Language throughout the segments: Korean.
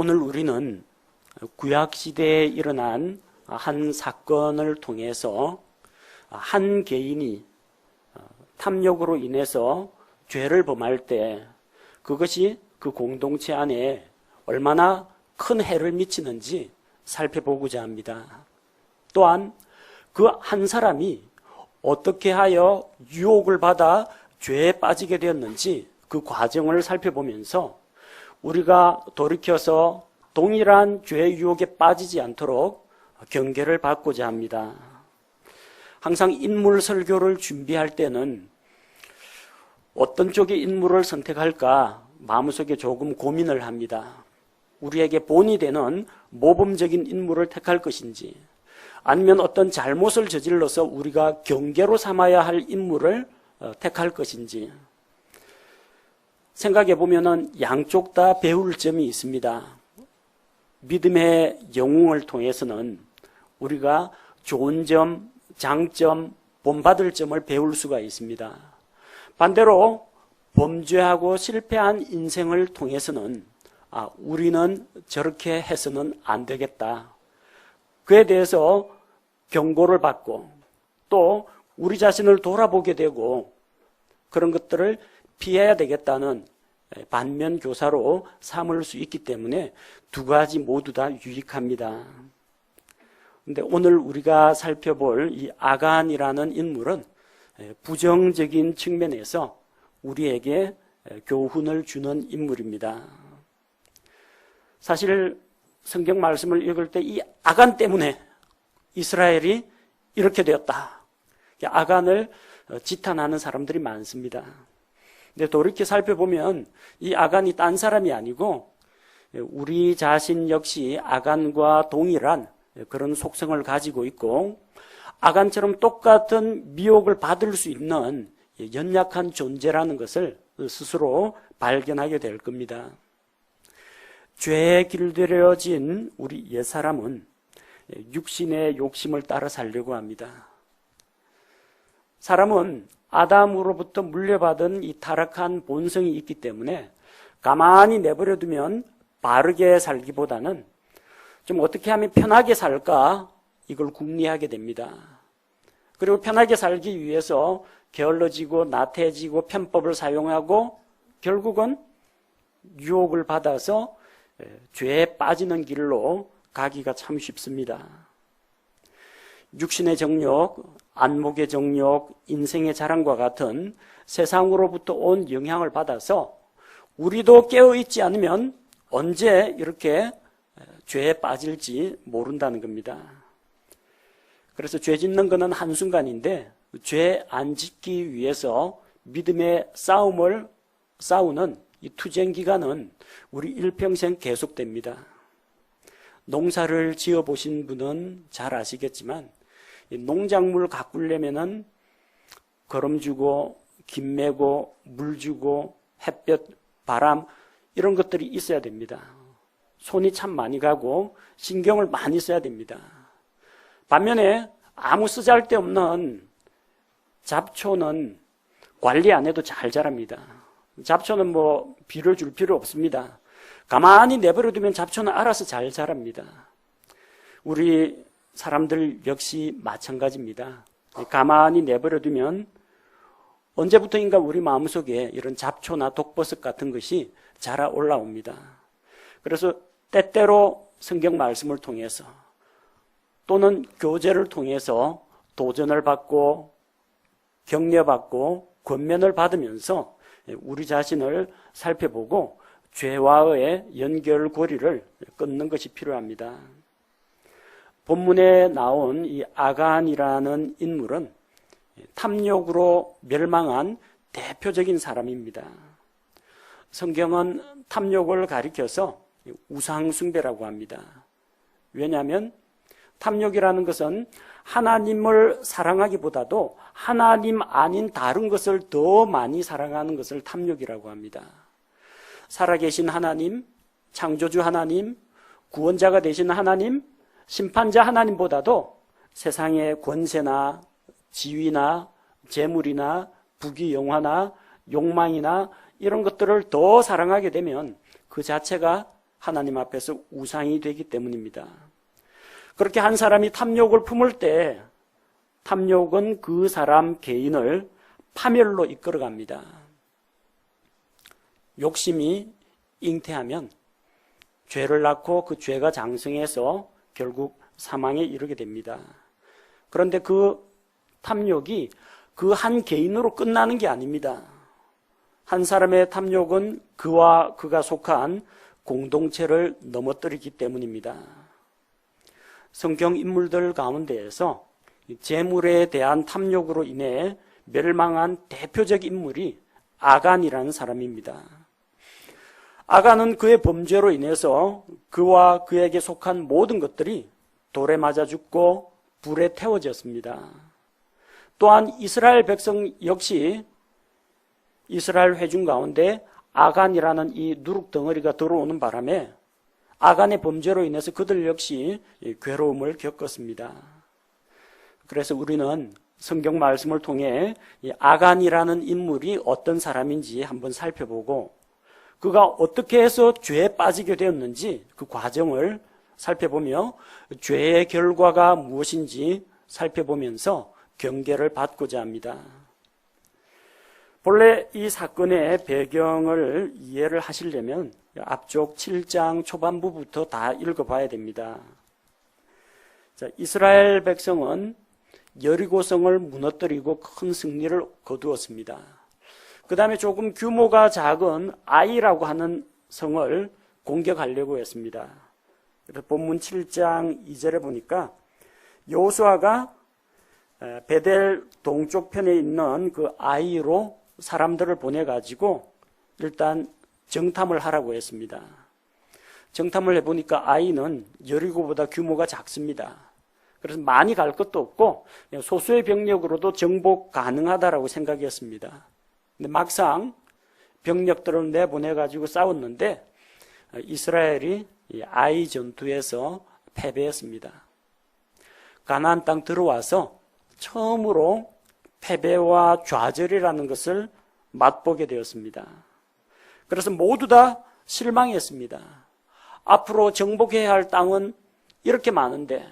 오늘 우리는 구약시대에 일어난 한 사건을 통해서 한 개인이 탐욕으로 인해서 죄를 범할 때 그것이 그 공동체 안에 얼마나 큰 해를 미치는지 살펴보고자 합니다. 또한 그 한 사람이 어떻게 하여 유혹을 받아 죄에 빠지게 되었는지 그 과정을 살펴보면서 우리가 돌이켜서 동일한 죄의 유혹에 빠지지 않도록 경계를 받고자 합니다. 항상 인물 설교를 준비할 때는 어떤 쪽의 인물을 선택할까 마음속에 조금 고민을 합니다. 우리에게 본이 되는 모범적인 인물을 택할 것인지, 아니면 어떤 잘못을 저질러서 우리가 경계로 삼아야 할 인물을 택할 것인지. 생각해 보면은 양쪽 다 배울 점이 있습니다. 믿음의 영웅을 통해서는 우리가 좋은 점, 장점, 본받을 점을 배울 수가 있습니다. 반대로 범죄하고 실패한 인생을 통해서는 우리는 저렇게 해서는 안 되겠다. 그에 대해서 경고를 받고 또 우리 자신을 돌아보게 되고 그런 것들을 피해야 되겠다는 반면 교사로 삼을 수 있기 때문에 두 가지 모두 다 유익합니다. 그런데 오늘 우리가 살펴볼 이 아간이라는 인물은 부정적인 측면에서 우리에게 교훈을 주는 인물입니다. 사실 성경 말씀을 읽을 때 이 아간 때문에 이스라엘이 이렇게 되었다. 아간을 지탄하는 사람들이 많습니다. 근데 돌이켜 살펴보면 이 아간이 딴 사람이 아니고 우리 자신 역시 아간과 동일한 그런 속성을 가지고 있고 아간처럼 똑같은 미혹을 받을 수 있는 연약한 존재라는 것을 스스로 발견하게 될 겁니다. 죄에 길들여진 우리 옛사람은 육신의 욕심을 따라 살려고 합니다. 사람은 아담으로부터 물려받은 이 타락한 본성이 있기 때문에 가만히 내버려두면 바르게 살기보다는 좀 어떻게 하면 편하게 살까 이걸 궁리하게 됩니다. 그리고 편하게 살기 위해서 게을러지고 나태해지고 편법을 사용하고 결국은 유혹을 받아서 죄에 빠지는 길로 가기가 참 쉽습니다. 육신의 정욕, 안목의 정욕, 인생의 자랑과 같은 세상으로부터 온 영향을 받아서 우리도 깨어있지 않으면 언제 이렇게 죄에 빠질지 모른다는 겁니다. 그래서 죄 짓는 것은 한순간인데 죄 안 짓기 위해서 믿음의 싸움을 싸우는 이 투쟁 기간은 우리 일평생 계속됩니다. 농사를 지어보신 분은 잘 아시겠지만 농작물 가꾸려면은 거름 주고 김 매고 물 주고 햇볕, 바람 이런 것들이 있어야 됩니다. 손이 참 많이 가고 신경을 많이 써야 됩니다. 반면에 아무 쓰잘데없는 잡초는 관리 안 해도 잘 자랍니다. 잡초는 비를 줄 필요 없습니다. 가만히 내버려두면 잡초는 알아서 잘 자랍니다. 우리 사람들 역시 마찬가지입니다. 가만히 내버려두면 언제부터인가 우리 마음속에 이런 잡초나 독버섯 같은 것이 자라 올라옵니다. 그래서 때때로 성경 말씀을 통해서 또는 교제를 통해서 도전을 받고 격려받고 권면을 받으면서 우리 자신을 살펴보고 죄와의 연결고리를 끊는 것이 필요합니다. 본문에 나온 이 아간이라는 인물은 탐욕으로 멸망한 대표적인 사람입니다. 성경은 탐욕을 가리켜서 우상숭배라고 합니다. 왜냐하면 탐욕이라는 것은 하나님을 사랑하기보다도 하나님 아닌 다른 것을 더 많이 사랑하는 것을 탐욕이라고 합니다. 살아계신 하나님, 창조주 하나님, 구원자가 되신 하나님, 심판자 하나님보다도 세상의 권세나 지위나 재물이나 부귀영화나 욕망이나 이런 것들을 더 사랑하게 되면 그 자체가 하나님 앞에서 우상이 되기 때문입니다. 그렇게 한 사람이 탐욕을 품을 때 탐욕은 그 사람 개인을 파멸로 이끌어갑니다. 욕심이 잉태하면 죄를 낳고 그 죄가 장성해서 결국 사망에 이르게 됩니다. 그런데 그 탐욕이 그 한 개인으로 끝나는 게 아닙니다. 한 사람의 탐욕은 그와 그가 속한 공동체를 넘어뜨리기 때문입니다. 성경 인물들 가운데에서 재물에 대한 탐욕으로 인해 멸망한 대표적 인물이 아간이라는 사람입니다. 아간은 그의 범죄로 인해서 그와 그에게 속한 모든 것들이 돌에 맞아 죽고 불에 태워졌습니다. 또한 이스라엘 백성 역시 이스라엘 회중 가운데 아간이라는 이 누룩 덩어리가 들어오는 바람에 아간의 범죄로 인해서 그들 역시 괴로움을 겪었습니다. 그래서 우리는 성경 말씀을 통해 이 아간이라는 인물이 어떤 사람인지 한번 살펴보고 그가 어떻게 해서 죄에 빠지게 되었는지 그 과정을 살펴보며 죄의 결과가 무엇인지 살펴보면서 경계를 받고자 합니다. 본래 이 사건의 배경을 이해를 하시려면 앞쪽 7장 초반부부터 다 읽어봐야 됩니다. 자, 이스라엘 백성은 여리고성을 무너뜨리고 큰 승리를 거두었습니다. 그 다음에 조금 규모가 작은 아이라고 하는 성을 공격하려고 했습니다. 그래서 본문 7장 2절에 보니까 여호수아가 베델 동쪽 편에 있는 그 아이로 사람들을 보내가지고 일단 정탐을 하라고 했습니다. 정탐을 해보니까 아이는 여리고보다 규모가 작습니다. 그래서 많이 갈 것도 없고 소수의 병력으로도 정복 가능하다라고 생각했습니다. 근데 막상 병력들을 내보내가지고 싸웠는데 이스라엘이 아이 전투에서 패배했습니다. 가나안 땅 들어와서 처음으로 패배와 좌절이라는 것을 맛보게 되었습니다. 그래서 모두 다 실망했습니다. 앞으로 정복해야 할 땅은 이렇게 많은데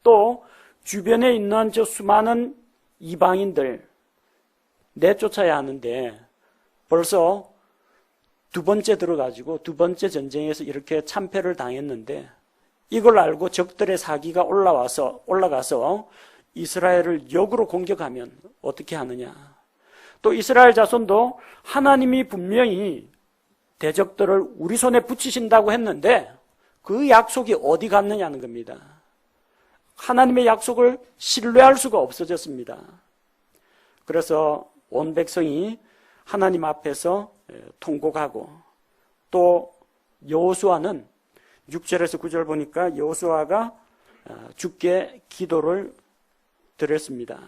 또 주변에 있는 저 수많은 이방인들 내쫓아야 하는데 벌써 두 번째 들어가지고 두 번째 전쟁에서 이렇게 참패를 당했는데 이걸 알고 적들의 사기가 올라가서 이스라엘을 역으로 공격하면 어떻게 하느냐. 또 이스라엘 자손도 하나님이 분명히 대적들을 우리 손에 붙이신다고 했는데 그 약속이 어디 갔느냐는 겁니다. 하나님의 약속을 신뢰할 수가 없어졌습니다. 그래서 온 백성이 하나님 앞에서 통곡하고 또 여호수아는 6절에서 9절 보니까 여호수아가 주께 기도를 드렸습니다.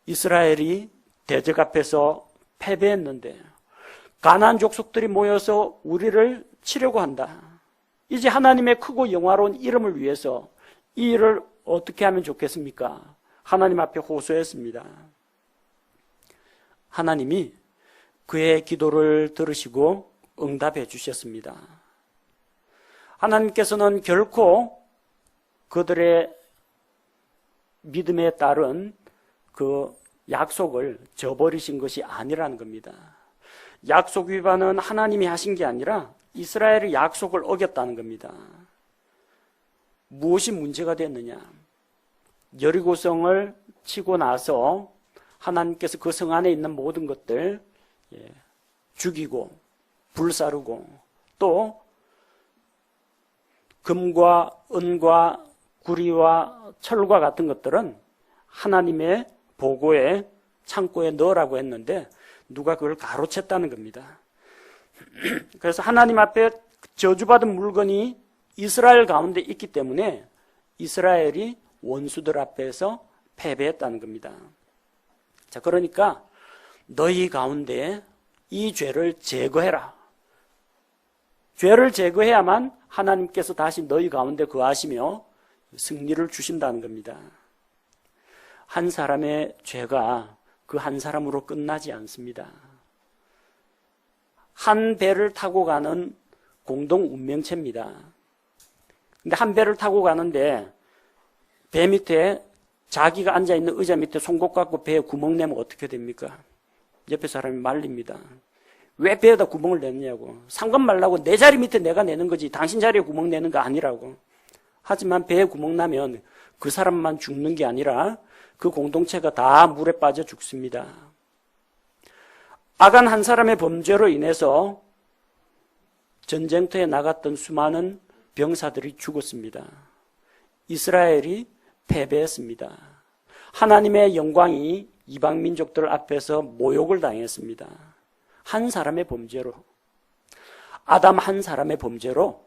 이스라엘이 대적 앞에서 패배했는데 가나안 족속들이 모여서 우리를 치려고 한다. 이제 하나님의 크고 영화로운 이름을 위해서 이 일을 어떻게 하면 좋겠습니까? 하나님 앞에 호소했습니다. 하나님이 그의 기도를 들으시고 응답해 주셨습니다. 하나님께서는 결코 그들의 믿음에 따른 그 약속을 저버리신 것이 아니라는 겁니다. 약속 위반은 하나님이 하신 게 아니라 이스라엘의 약속을 어겼다는 겁니다. 무엇이 문제가 됐느냐? 여리고성을 치고 나서 하나님께서 그 성 안에 있는 모든 것들 죽이고 불사르고 또 금과 은과 구리와 철과 같은 것들은 하나님의 보고에 창고에 넣으라고 했는데 누가 그걸 가로챘다는 겁니다. 그래서 하나님 앞에 저주받은 물건이 이스라엘 가운데 있기 때문에 이스라엘이 원수들 앞에서 패배했다는 겁니다. 자, 그러니까 너희 가운데 이 죄를 제거해라. 죄를 제거해야만 하나님께서 다시 너희 가운데 거하시며 승리를 주신다는 겁니다. 한 사람의 죄가 그 한 사람으로 끝나지 않습니다. 한 배를 타고 가는 공동 운명체입니다. 근데 한 배를 타고 가는데 배 밑에 자기가 앉아있는 의자 밑에 송곳 갖고 배에 구멍 내면 어떻게 됩니까? 옆에 사람이 말립니다. 왜 배에다 구멍을 내느냐고. 상관 말라고. 내 자리 밑에 내가 내는 거지 당신 자리에 구멍 내는 거 아니라고. 하지만 배에 구멍 나면 그 사람만 죽는 게 아니라 그 공동체가 다 물에 빠져 죽습니다. 아간 한 사람의 범죄로 인해서 전쟁터에 나갔던 수많은 병사들이 죽었습니다. 이스라엘이 패배했습니다. 하나님의 영광이 이방 민족들 앞에서 모욕을 당했습니다. 한 사람의 범죄로, 아담 한 사람의 범죄로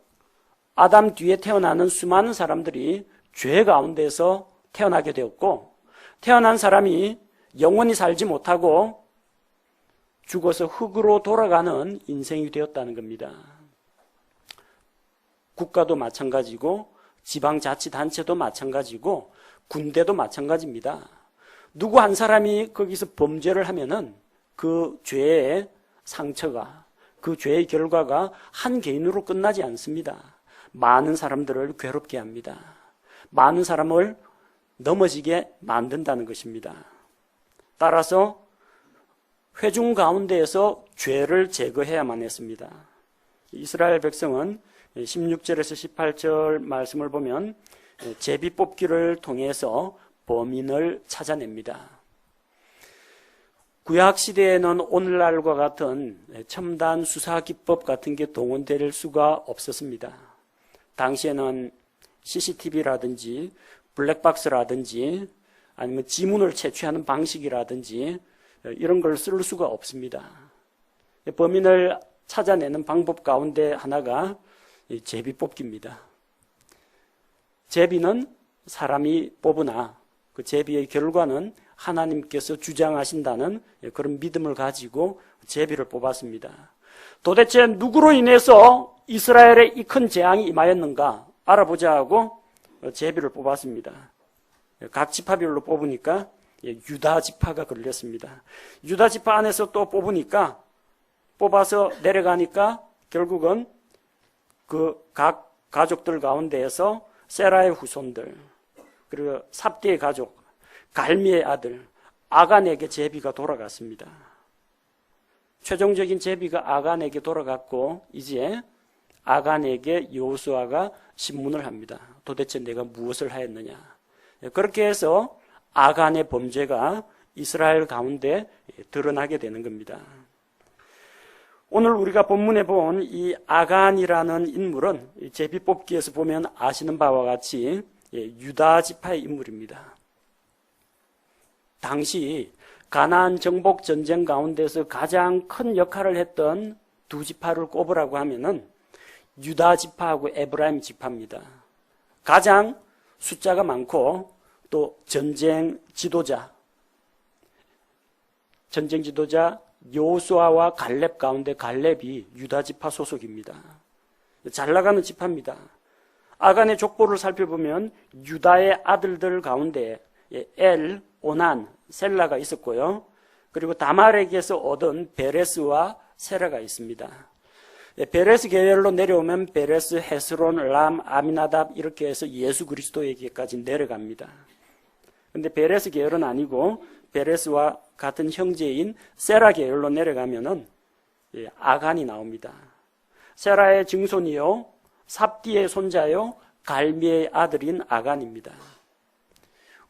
아담 뒤에 태어나는 수많은 사람들이 죄 가운데서 태어나게 되었고, 태어난 사람이 영원히 살지 못하고 죽어서 흙으로 돌아가는 인생이 되었다는 겁니다. 국가도 마찬가지고 지방자치단체도 마찬가지고 군대도 마찬가지입니다. 누구 한 사람이 거기서 범죄를 하면은 그 죄의 상처가, 그 죄의 결과가 한 개인으로 끝나지 않습니다. 많은 사람들을 괴롭게 합니다. 많은 사람을 넘어지게 만든다는 것입니다. 따라서 회중 가운데에서 죄를 제거해야만 했습니다. 이스라엘 백성은 16절에서 18절 말씀을 보면 제비 뽑기를 통해서 범인을 찾아냅니다. 구약 시대에는 오늘날과 같은 첨단 수사 기법 같은 게 동원될 수가 없었습니다. 당시에는 CCTV라든지 블랙박스라든지 아니면 지문을 채취하는 방식이라든지 이런 걸 쓸 수가 없습니다. 범인을 찾아내는 방법 가운데 하나가 제비 뽑기입니다. 제비는 사람이 뽑으나 그 제비의 결과는 하나님께서 주장하신다는 그런 믿음을 가지고 제비를 뽑았습니다. 도대체 누구로 인해서 이스라엘에 이 큰 재앙이 임하였는가 알아보자 하고 제비를 뽑았습니다. 각 지파별로 뽑으니까 유다 지파가 걸렸습니다. 유다 지파 안에서 또 뽑으니까 뽑아서 내려가니까 결국은 그 각 가족들 가운데에서 세라의 후손들, 그리고 삽디의 가족, 갈미의 아들 아간에게 제비가 돌아갔습니다. 최종적인 제비가 아간에게 돌아갔고 이제 아간에게 여호수아가 신문을 합니다. 도대체 내가 무엇을 하였느냐. 그렇게 해서 아간의 범죄가 이스라엘 가운데 드러나게 되는 겁니다. 오늘 우리가 본문에 본 이 아간이라는 인물은 제비 뽑기에서 보면 아시는 바와 같이 유다 지파의 인물입니다. 당시 가나안 정복 전쟁 가운데서 가장 큰 역할을 했던 두 지파를 꼽으라고 하면은 유다 지파하고 에브라임 지파입니다. 가장 숫자가 많고 또 전쟁 지도자 여호수아와 갈렙 가운데 갈렙이 유다 지파 소속입니다. 잘 나가는 지파입니다. 아간의 족보를 살펴보면 유다의 아들들 가운데 엘, 오난, 셀라가 있었고요. 그리고 다말에게서 얻은 베레스와 세라가 있습니다. 베레스 계열로 내려오면 베레스, 헤스론, 람, 아미나답 이렇게 해서 예수 그리스도에게까지 내려갑니다. 그런데 베레스 계열은 아니고 베레스와 같은 형제인 세라 계열로 내려가면은 아간이 나옵니다. 세라의 증손이요, 삽디의 손자요, 갈미의 아들인 아간입니다.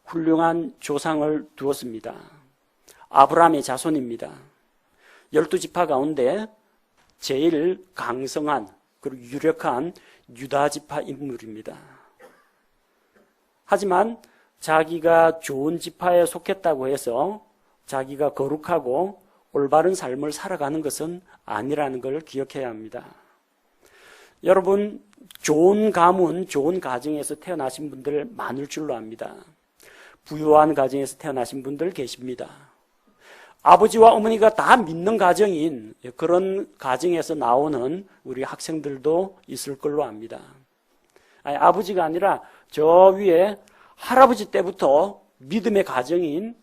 훌륭한 조상을 두었습니다. 아브라함의 자손입니다. 12지파 가운데 제일 강성한 그리고 유력한 유다 지파 인물입니다. 하지만 자기가 좋은 지파에 속했다고 해서 자기가 거룩하고 올바른 삶을 살아가는 것은 아니라는 걸 기억해야 합니다. 여러분, 좋은 가문, 좋은 가정에서 태어나신 분들 많을 줄로 압니다. 부유한 가정에서 태어나신 분들 계십니다. 아버지와 어머니가 다 믿는 가정인 그런 가정에서 나오는 우리 학생들도 있을 걸로 압니다. 아니, 아버지가 아니라 저 위에 할아버지 때부터 믿음의 가정인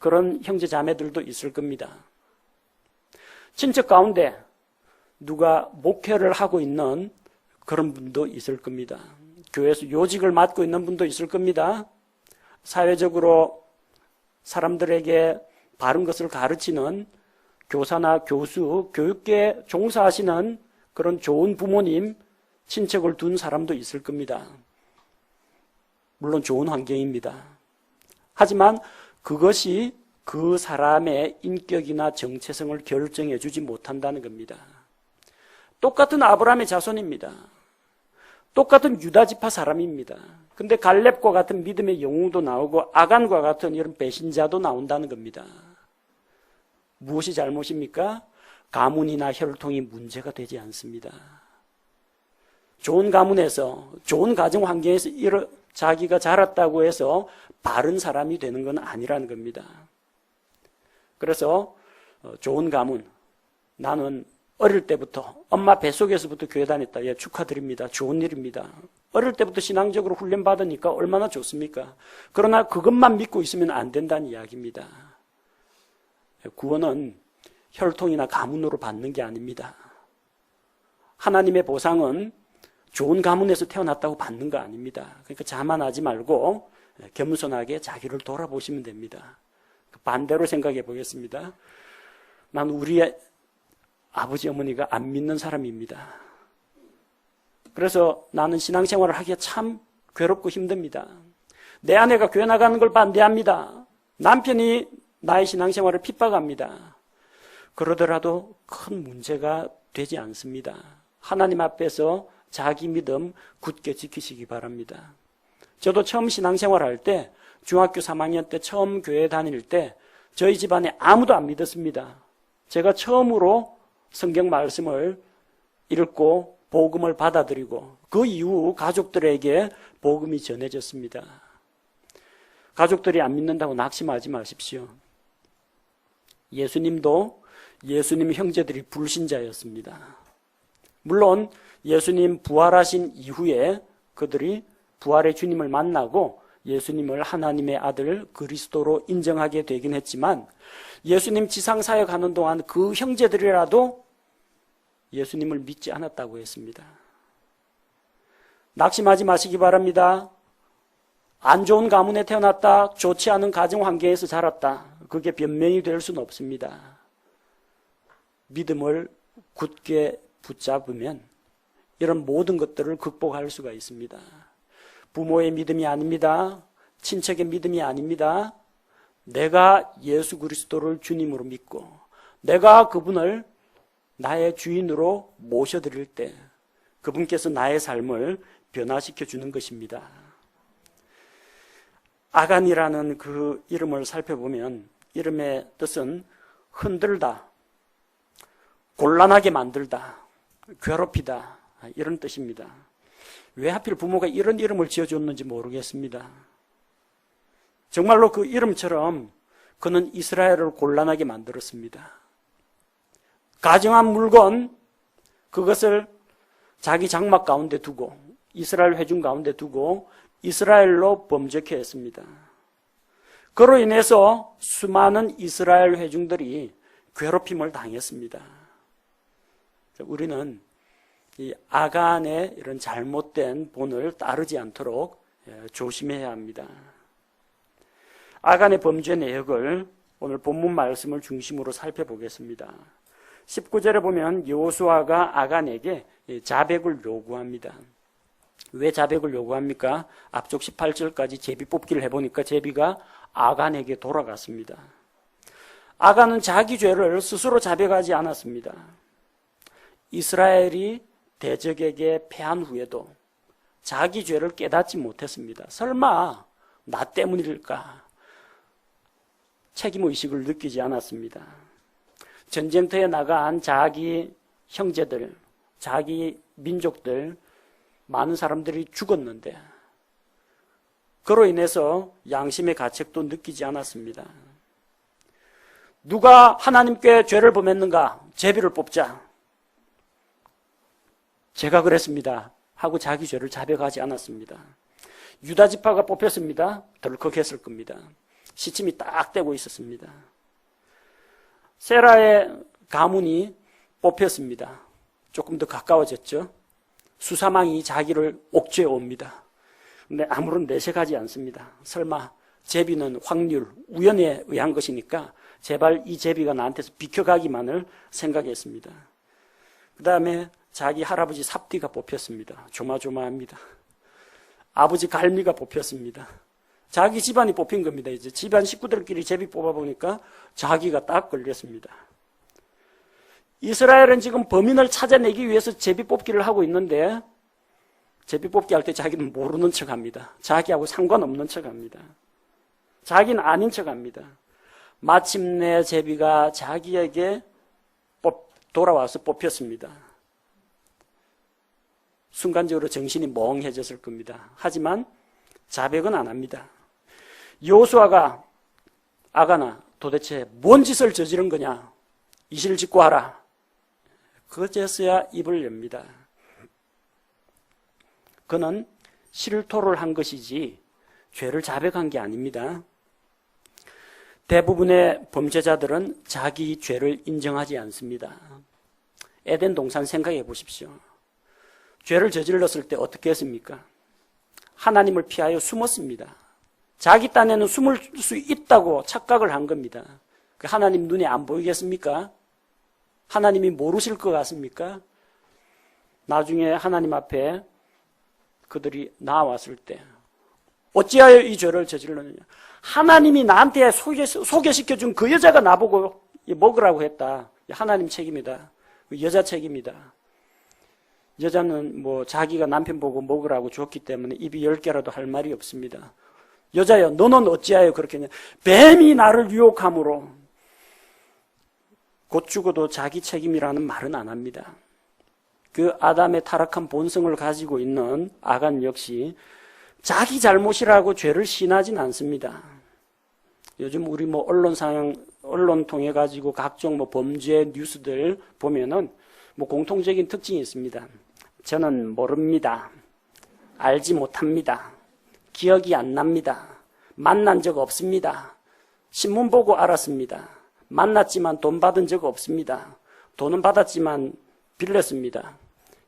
그런 형제 자매들도 있을 겁니다. 친척 가운데 누가 목회를 하고 있는 그런 분도 있을 겁니다. 교회에서 요직을 맡고 있는 분도 있을 겁니다. 사회적으로 사람들에게 바른 것을 가르치는 교사나 교수, 교육계에 종사하시는 그런 좋은 부모님, 친척을 둔 사람도 있을 겁니다. 물론 좋은 환경입니다. 하지만 그것이 그 사람의 인격이나 정체성을 결정해 주지 못한다는 겁니다. 똑같은 아브라함의 자손입니다. 똑같은 유다지파 사람입니다. 근데 갈렙과 같은 믿음의 영웅도 나오고 아간과 같은 이런 배신자도 나온다는 겁니다. 무엇이 잘못입니까? 가문이나 혈통이 문제가 되지 않습니다. 좋은 가문에서, 좋은 가정 환경에서 자기가 자랐다고 해서 바른 사람이 되는 건 아니라는 겁니다. 그래서 좋은 가문, 나는 어릴 때부터 엄마 뱃속에서부터 교회 다녔다. 예, 축하드립니다. 좋은 일입니다. 어릴 때부터 신앙적으로 훈련받으니까 얼마나 좋습니까? 그러나 그것만 믿고 있으면 안 된다는 이야기입니다. 구원은 혈통이나 가문으로 받는 게 아닙니다. 하나님의 보상은 좋은 가문에서 태어났다고 받는 거 아닙니다. 그러니까 자만하지 말고 겸손하게 자기를 돌아보시면 됩니다. 반대로 생각해 보겠습니다. 난 우리의 아버지 어머니가 안 믿는 사람입니다. 그래서 나는 신앙생활을 하기가 참 괴롭고 힘듭니다. 내 아내가 교회 나가는 걸 반대합니다. 남편이 나의 신앙생활을 핍박합니다. 그러더라도 큰 문제가 되지 않습니다. 하나님 앞에서 자기 믿음 굳게 지키시기 바랍니다. 저도 처음 신앙생활할 때, 중학교 3학년 때 처음 교회 다닐 때 저희 집안에 아무도 안 믿었습니다. 제가 처음으로 성경 말씀을 읽고 복음을 받아들이고 그 이후 가족들에게 복음이 전해졌습니다. 가족들이 안 믿는다고 낙심하지 마십시오. 예수님도 예수님 형제들이 불신자였습니다. 물론 예수님 부활하신 이후에 그들이 부활의 주님을 만나고 예수님을 하나님의 아들 그리스도로 인정하게 되긴 했지만 예수님 지상사역하는 동안 그 형제들이라도 예수님을 믿지 않았다고 했습니다. 낙심하지 마시기 바랍니다. 안 좋은 가문에 태어났다, 좋지 않은 가정 환경에서 자랐다, 그게 변명이 될 수는 없습니다. 믿음을 굳게 붙잡으면 이런 모든 것들을 극복할 수가 있습니다. 부모의 믿음이 아닙니다. 친척의 믿음이 아닙니다. 내가 예수 그리스도를 주님으로 믿고 내가 그분을 나의 주인으로 모셔드릴 때 그분께서 나의 삶을 변화시켜 주는 것입니다. 아간이라는 그 이름을 살펴보면 이름의 뜻은 흔들다, 곤란하게 만들다, 괴롭히다 이런 뜻입니다. 왜 하필 부모가 이런 이름을 지어줬는지 모르겠습니다. 정말로 그 이름처럼 그는 이스라엘을 곤란하게 만들었습니다. 가정한 물건, 그것을 자기 장막 가운데 두고 이스라엘 회중 가운데 두고 이스라엘로 범죄케 했습니다. 그로 인해서 수많은 이스라엘 회중들이 괴롭힘을 당했습니다. 우리는 이 아간의 이런 잘못된 본을 따르지 않도록 조심해야 합니다. 아간의 범죄 내역을 오늘 본문 말씀을 중심으로 살펴보겠습니다. 19절에 보면 여호수아가 아간에게 자백을 요구합니다. 왜 자백을 요구합니까? 앞쪽 18절까지 제비 뽑기를 해보니까 제비가 아간에게 돌아갔습니다. 아간은 자기 죄를 스스로 자백하지 않았습니다. 이스라엘이 대적에게 패한 후에도 자기 죄를 깨닫지 못했습니다. 설마 나 때문일까? 책임의식을 느끼지 않았습니다. 전쟁터에 나간 자기 형제들, 자기 민족들, 많은 사람들이 죽었는데 그로 인해서 양심의 가책도 느끼지 않았습니다. 누가 하나님께 죄를 범했는가? 제비를 뽑자. 제가 그랬습니다 하고 자기 죄를 자백하지 않았습니다. 유다 지파가 뽑혔습니다. 덜컥했을 겁니다. 시침이 딱 떼고 있었습니다. 세라의 가문이 뽑혔습니다. 조금 더 가까워졌죠. 수사망이 자기를 옥죄어 옵니다. 근데 아무런 내색하지 않습니다. 설마 제비는 확률, 우연에 의한 것이니까 제발 이 제비가 나한테서 비켜가기만을 생각했습니다. 그 다음에 자기 할아버지 삽띠가 뽑혔습니다. 조마조마합니다. 아버지 갈미가 뽑혔습니다. 자기 집안이 뽑힌 겁니다. 이제 집안 식구들끼리 제비 뽑아보니까 자기가 딱 걸렸습니다. 이스라엘은 지금 범인을 찾아내기 위해서 제비 뽑기를 하고 있는데 제비 뽑기 할 때 자기는 모르는 척합니다. 자기하고 상관없는 척합니다. 자기는 아닌 척합니다. 마침내 제비가 자기에게 돌아와서 뽑혔습니다. 순간적으로 정신이 멍해졌을 겁니다. 하지만 자백은 안 합니다. 여호수아가 아가나 도대체 뭔 짓을 저지른 거냐? 이실 짓고 하라. 그제서야 입을 엽니다. 그는 실토를 한 것이지 죄를 자백한 게 아닙니다. 대부분의 범죄자들은 자기 죄를 인정하지 않습니다. 에덴 동산 생각해 보십시오. 죄를 저질렀을 때 어떻게 했습니까? 하나님을 피하여 숨었습니다. 자기 딴에는 숨을 수 있다고 착각을 한 겁니다. 하나님 눈에 안 보이겠습니까? 하나님이 모르실 것 같습니까? 나중에 하나님 앞에 그들이 나왔을 때 어찌하여 이 죄를 저질렀느냐? 하나님이 나한테 소개시켜준 그 여자가 나보고 먹으라고 했다. 하나님 책임이다. 여자 책임이다. 여자는 뭐 자기가 남편 보고 먹으라고 줬기 때문에 입이 10개라도 할 말이 없습니다. 여자여, 너는 어찌하여 그렇게 했냐? 뱀이 나를 유혹함으로. 곧 죽어도 자기 책임이라는 말은 안 합니다. 그 아담의 타락한 본성을 가지고 있는 아간 역시 자기 잘못이라고 죄를 시인하진 않습니다. 요즘 우리 뭐 언론 통해 가지고 각종 뭐 범죄 뉴스들 보면은 뭐 공통적인 특징이 있습니다. 저는 모릅니다. 알지 못합니다. 기억이 안 납니다. 만난 적 없습니다. 신문 보고 알았습니다. 만났지만 돈 받은 적 없습니다. 돈은 받았지만 빌렸습니다.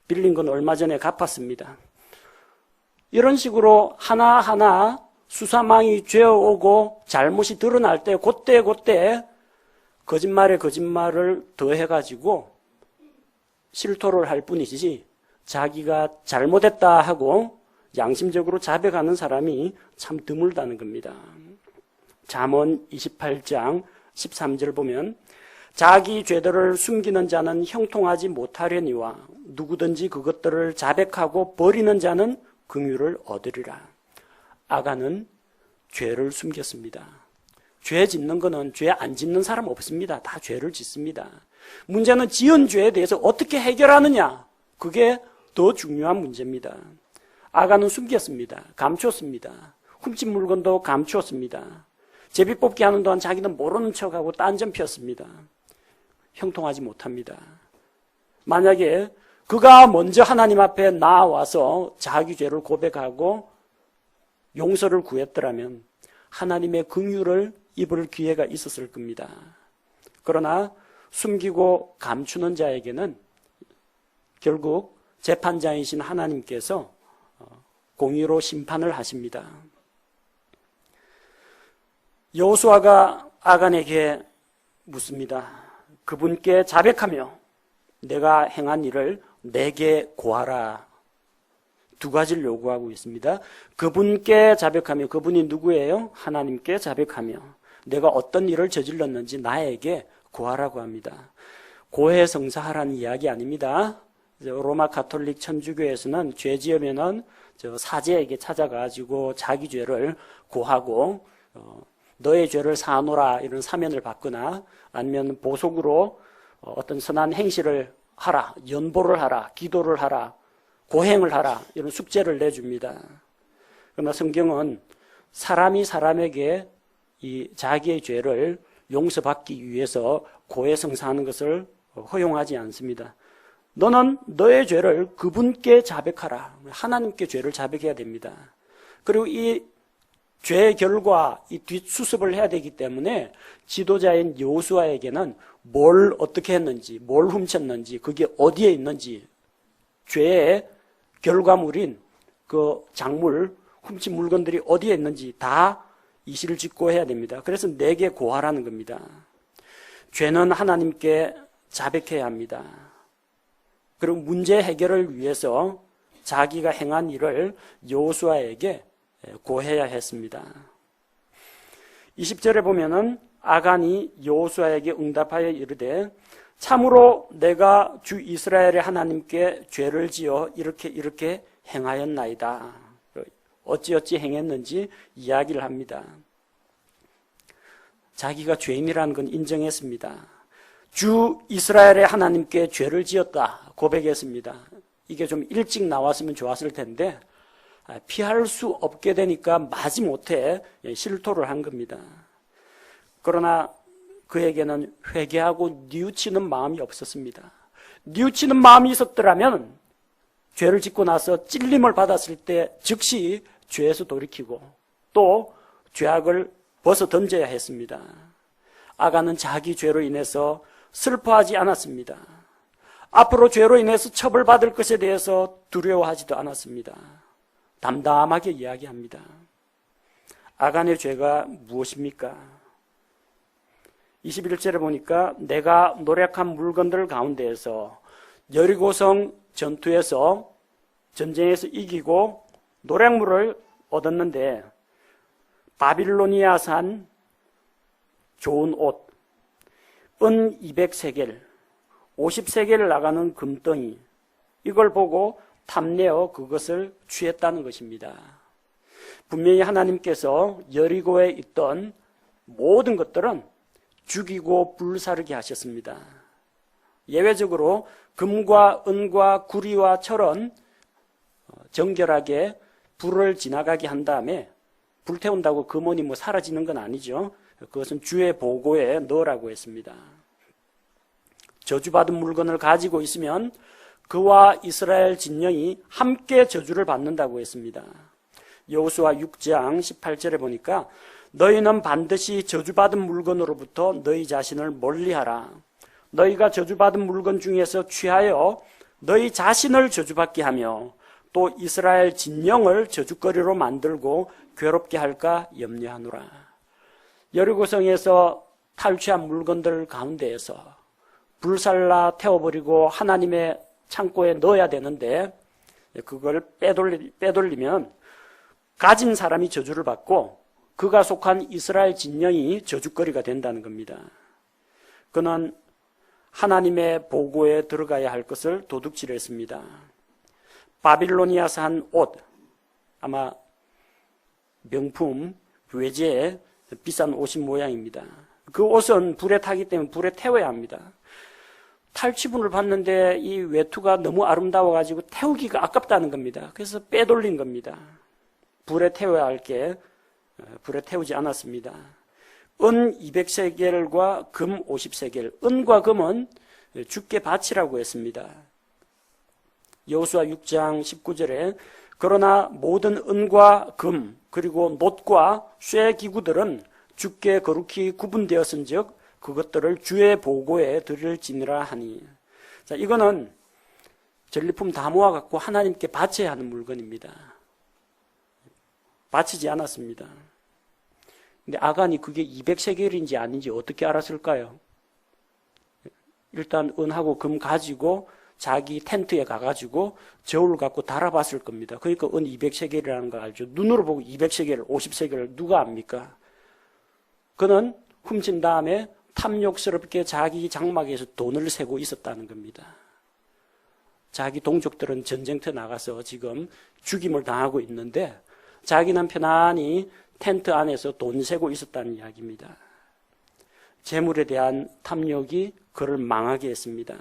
빌린 건 얼마 전에 갚았습니다. 이런 식으로 하나하나 수사망이 죄어오고 잘못이 드러날 때 그때 거짓말에 거짓말을 더해가지고 실토를 할 뿐이지 자기가 잘못했다 하고 양심적으로 자백하는 사람이 참 드물다는 겁니다. 잠언 28장 13절 보면 자기 죄들을 숨기는 자는 형통하지 못하려니와 누구든지 그것들을 자백하고 버리는 자는 긍휼을 얻으리라. 아간은 죄를 숨겼습니다. 죄 짓는 거는 죄 안 짓는 사람 없습니다. 다 죄를 짓습니다. 문제는 지은 죄에 대해서 어떻게 해결하느냐. 그게 더 중요한 문제입니다. 아간은 숨겼습니다. 감추었습니다. 훔친 물건도 감추었습니다. 제비 뽑기 하는 동안 자기는 모르는 척하고 딴전 피웠습니다. 형통하지 못합니다. 만약에 그가 먼저 하나님 앞에 나와서 자기 죄를 고백하고 용서를 구했더라면 하나님의 긍휼을 입을 기회가 있었을 겁니다. 그러나 숨기고 감추는 자에게는 결국 재판장이신 하나님께서 공의로 심판을 하십니다. 여호수아가 아간에게 묻습니다. 그분께 자백하며 내가 행한 일을 내게 고하라. 두 가지를 요구하고 있습니다. 그분께 자백하며, 그분이 누구예요? 하나님께 자백하며 내가 어떤 일을 저질렀는지 나에게 고하라고 합니다. 고해성사하라는 이야기 아닙니다. 로마 가톨릭 천주교에서는 죄 지으면은 사제에게 찾아가지고 자기 죄를 고하고 너의 죄를 사노라 이런 사면을 받거나 아니면 보석으로 어떤 선한 행실을 하라, 연보를 하라, 기도를 하라, 고행을 하라 이런 숙제를 내줍니다. 그러나 성경은 사람이 사람에게 이 자기의 죄를 용서받기 위해서 고해성사하는 것을 허용하지 않습니다. 너는 너의 죄를 그분께 자백하라. 하나님께 죄를 자백해야 됩니다. 그리고 이 죄의 결과 이 뒷수습을 해야 되기 때문에 지도자인 여호수아에게는 뭘 어떻게 했는지, 뭘 훔쳤는지, 그게 어디에 있는지, 죄의 결과물인 그 작물, 훔친 물건들이 어디에 있는지 다 이시를 짓고 해야 됩니다. 그래서 내게 고하라는 겁니다. 죄는 하나님께 자백해야 합니다. 그리고 문제 해결을 위해서 자기가 행한 일을 여호수아에게 고해야 했습니다. 20절에 보면은 아간이 여호수아에게 응답하여 이르되 참으로 내가 주 이스라엘의 하나님께 죄를 지어 이렇게 행하였나이다. 어찌어찌 행했는지 이야기를 합니다. 자기가 죄인이라는 건 인정했습니다. 주 이스라엘의 하나님께 죄를 지었다 고백했습니다. 이게 좀 일찍 나왔으면 좋았을 텐데 피할 수 없게 되니까 마지못해 실토를 한 겁니다. 그러나 그에게는 회개하고 뉘우치는 마음이 없었습니다. 뉘우치는 마음이 있었더라면 죄를 짓고 나서 찔림을 받았을 때 즉시 죄에서 돌이키고 또 죄악을 벗어 던져야 했습니다. 아간은 자기 죄로 인해서 슬퍼하지 않았습니다. 앞으로 죄로 인해서 처벌받을 것에 대해서 두려워하지도 않았습니다. 담담하게 이야기합니다. 아간의 죄가 무엇입니까? 21절에 보니까 내가 노력한 물건들 가운데에서 여리고성 전투에서 전쟁에서 이기고 노략물을 얻었는데 바빌로니아산 좋은 옷, 은 200세겔, 50세겔 나가는 금덩이, 이걸 보고 탐내어 그것을 취했다는 것입니다. 분명히 하나님께서 여리고에 있던 모든 것들은 죽이고 불사르게 하셨습니다. 예외적으로 금과 은과 구리와 철은 정결하게 불을 지나가게 한 다음에 불태운다고 금원이 사라지는 건 아니죠. 그것은 주의 보고에 넣으라고 했습니다. 저주받은 물건을 가지고 있으면 그와 이스라엘 진영이 함께 저주를 받는다고 했습니다. 여호수아 6장 18절에 보니까 너희는 반드시 저주받은 물건으로부터 너희 자신을 멀리하라. 너희가 저주받은 물건 중에서 취하여 너희 자신을 저주받게 하며 또 이스라엘 진영을 저주거리로 만들고 괴롭게 할까 염려하노라. 여리고성에서 탈취한 물건들 가운데에서 불살라 태워버리고 하나님의 창고에 넣어야 되는데 그걸 빼돌리면 가진 사람이 저주를 받고 그가 속한 이스라엘 진영이 저주거리가 된다는 겁니다. 그는 하나님의 보고에 들어가야 할 것을 도둑질했습니다. 바빌로니아산 옷, 아마 명품, 외제 비싼 옷인 모양입니다. 그 옷은 불에 타기 때문에 불에 태워야 합니다. 탈취분을 받는데 이 외투가 너무 아름다워가지고 태우기가 아깝다는 겁니다. 그래서 빼돌린 겁니다. 불에 태워야 할 게 불에 태우지 않았습니다. 은 200세겔과 금 50세겔. 은과 금은 주께 바치라고 했습니다. 여호수아 6장 19절에 그러나 모든 은과 금 그리고 놋과 쇠 기구들은 주께 거룩히 구분되었은즉 그것들을 주의 보고에 드릴지니라 하니. 자, 이거는 전리품 다 모아갖고 하나님께 바쳐야 하는 물건입니다. 바치지 않았습니다. 근데 아간이 그게 200세겔인지 아닌지 어떻게 알았을까요? 일단 은하고 금 가지고 자기 텐트에 가가지고 저울 갖고 달아봤을 겁니다. 그러니까 은 200세겔이라는 거 알죠. 눈으로 보고 200세겔, 50세겔을 누가 압니까? 그는 훔친 다음에 탐욕스럽게 자기 장막에서 돈을 세고 있었다는 겁니다. 자기 동족들은 전쟁터에 나가서 지금 죽임을 당하고 있는데 자기는 편안히 텐트 안에서 돈 세고 있었다는 이야기입니다. 재물에 대한 탐욕이 그를 망하게 했습니다.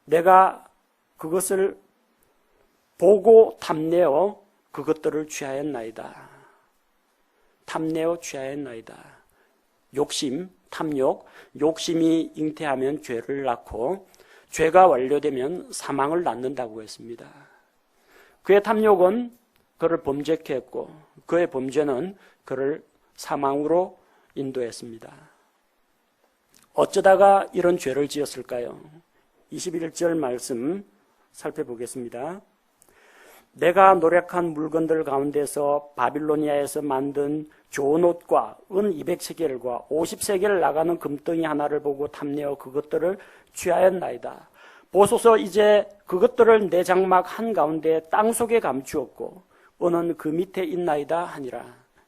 내가 그것을 보고 탐내어 그것들을 취하였나이다. 탐내어 취하였나이다. 욕심, 탐욕, 욕심이 잉태하면 죄를 낳고 죄가 완료되면 사망을 낳는다고 했습니다. 그의 탐욕은 그를 범죄케 했고 그의 범죄는 그를 사망으로 인도했습니다. 어쩌다가 이런 죄를 지었을까요? 21절 말씀 살펴보겠습니다. 내가 노력한 물건들 가운데서 바빌로니아에서 만든 좋은 옷과 은 200세겔과 50세겔 나가는 금덩이 하나를 보고 탐내어 그것들을 취하였나이다. 보소서 이제 그것들을 내 장막 한가운데 땅속에 감추었고 은은 그 밑에 있나이다 하니라.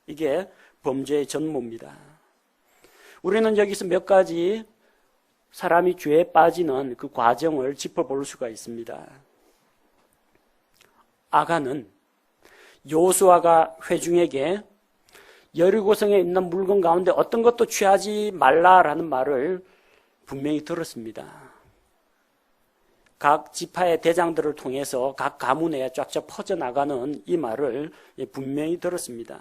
이게 범죄의 전모입니다. 우리는 여기서 몇 가지 사람이 죄에 빠지는 그 과정을 짚어볼 수가 있습니다. 아간은 여호수아가 회중에게 여리고성에 있는 물건 가운데 어떤 것도 취하지 말라라는 말을 분명히 들었습니다. 각 지파의 대장들을 통해서 각 가문에 쫙쫙 퍼져나가는 이 말을 분명히 들었습니다.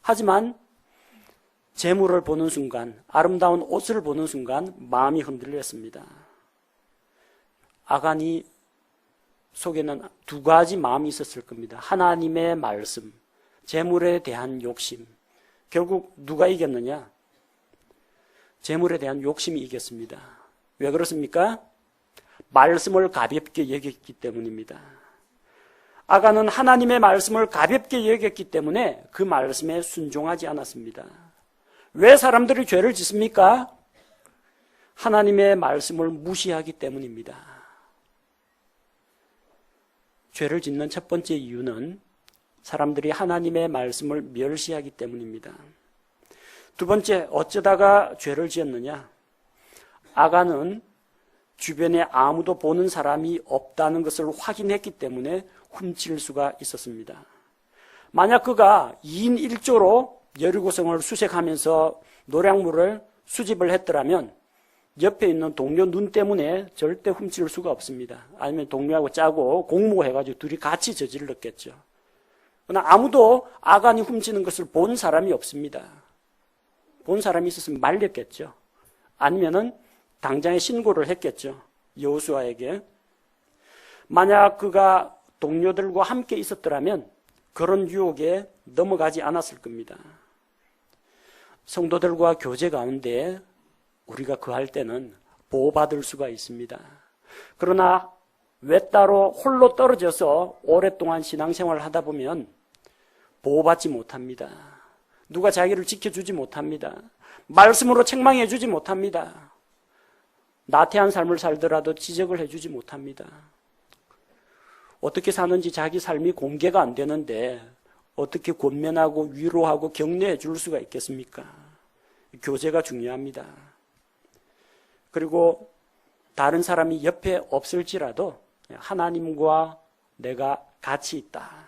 하지만 재물을 보는 순간, 아름다운 옷을 보는 순간 마음이 흔들렸습니다. 아간이 속에는 두 가지 마음이 있었을 겁니다. 하나님의 말씀, 재물에 대한 욕심. 결국 누가 이겼느냐? 재물에 대한 욕심이 이겼습니다. 왜 그렇습니까? 말씀을 가볍게 여겼기 때문입니다. 아간은 하나님의 말씀을 가볍게 여겼기 때문에 그 말씀에 순종하지 않았습니다. 왜 사람들이 죄를 짓습니까? 하나님의 말씀을 무시하기 때문입니다. 죄를 짓는 첫 번째 이유는 사람들이 하나님의 말씀을 멸시하기 때문입니다. 두 번째, 어쩌다가 죄를 지었느냐? 아간은 주변에 아무도 보는 사람이 없다는 것을 확인했기 때문에 훔칠 수가 있었습니다. 만약 그가 2인 1조로 여리고성을 수색하면서 노략물을 수집을 했더라면 옆에 있는 동료 눈 때문에 절대 훔칠 수가 없습니다. 아니면 동료하고 짜고 공모해가지고 둘이 같이 저질렀겠죠. 그러나 아무도 아간이 훔치는 것을 본 사람이 없습니다. 본 사람이 있었으면 말렸겠죠. 아니면은 당장에 신고를 했겠죠. 여호수아에게. 만약 그가 동료들과 함께 있었더라면 그런 유혹에 넘어가지 않았을 겁니다. 성도들과 교제 가운데 우리가 그할 때는 보호받을 수가 있습니다. 그러나 외따로 홀로 떨어져서 오랫동안 신앙생활을 하다 보면 보호받지 못합니다. 누가 자기를 지켜주지 못합니다. 말씀으로 책망해 주지 못합니다. 나태한 삶을 살더라도 지적을 해주지 못합니다. 어떻게 사는지 자기 삶이 공개가 안 되는데 어떻게 권면하고 위로하고 격려해 줄 수가 있겠습니까? 교제가 중요합니다. 그리고 다른 사람이 옆에 없을지라도 하나님과 내가 같이 있다.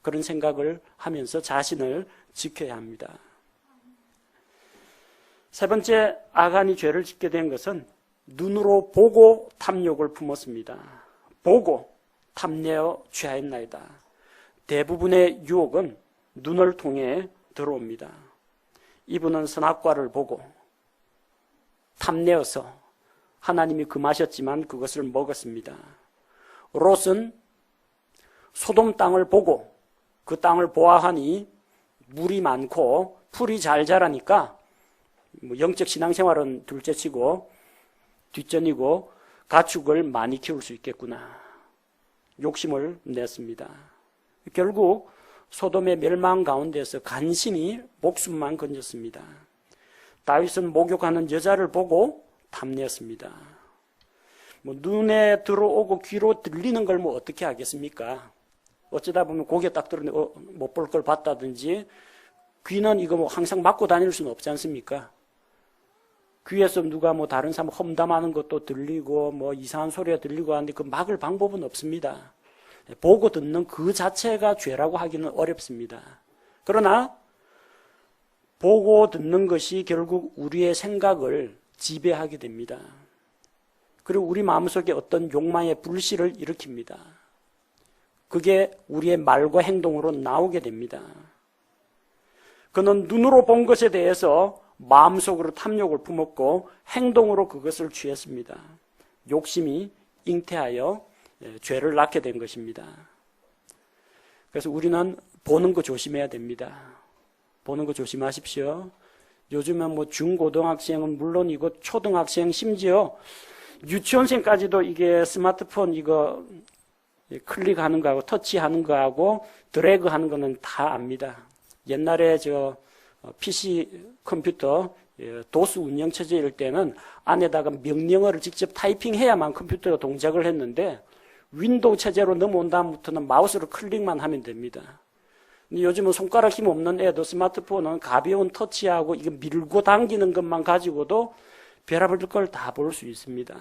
그런 생각을 하면서 자신을 지켜야 합니다. 세 번째, 아간이 죄를 짓게 된 것은 눈으로 보고 탐욕을 품었습니다. 보고 탐내어 취하였나이다. 대부분의 유혹은 눈을 통해 들어옵니다. 이분은 선악과를 보고 탐내어서 하나님이 금하셨지만 그것을 먹었습니다. 롯은 소돔 땅을 보고 그 땅을 보아하니 물이 많고 풀이 잘 자라니까 영적 신앙생활은 둘째치고 뒷전이고 가축을 많이 키울 수 있겠구나. 욕심을 냈습니다. 결국 소돔의 멸망 가운데서 간신히 목숨만 건졌습니다. 다윗은 목욕하는 여자를 보고 탐냈습니다. 눈에 들어오고 귀로 들리는 걸 어떻게 하겠습니까? 어쩌다 보면 고개 딱 들었는데 못 볼 걸 봤다든지 귀는 이거 항상 막고 다닐 수는 없지 않습니까? 귀에서 누가 다른 사람 험담하는 것도 들리고 이상한 소리가 들리고 하는데 그 막을 방법은 없습니다. 보고 듣는 그 자체가 죄라고 하기는 어렵습니다. 그러나 보고 듣는 것이 결국 우리의 생각을 지배하게 됩니다. 그리고 우리 마음속에 어떤 욕망의 불씨를 일으킵니다. 그게 우리의 말과 행동으로 나오게 됩니다. 그는 눈으로 본 것에 대해서 마음속으로 탐욕을 품었고 행동으로 그것을 취했습니다. 욕심이 잉태하여 죄를 낳게 된 것입니다. 그래서 우리는 보는 거 조심해야 됩니다. 보는 거 조심하십시오. 요즘은 뭐 중고등학생은 물론이고 초등학생 심지어 유치원생까지도 이게 스마트폰 이거 클릭하는 거하고 터치하는 거하고 드래그 하는 거는 다 압니다. 옛날에 저 PC 컴퓨터 도스 운영체제일 때는 안에다가 명령어를 직접 타이핑해야만 컴퓨터가 동작을 했는데 윈도우 체제로 넘어온 다음부터는 마우스로 클릭만 하면 됩니다. 근데 요즘은 손가락 힘 없는 애도 스마트폰은 가벼운 터치하고 이거 밀고 당기는 것만 가지고도 별의별 걸 다 볼 수 있습니다.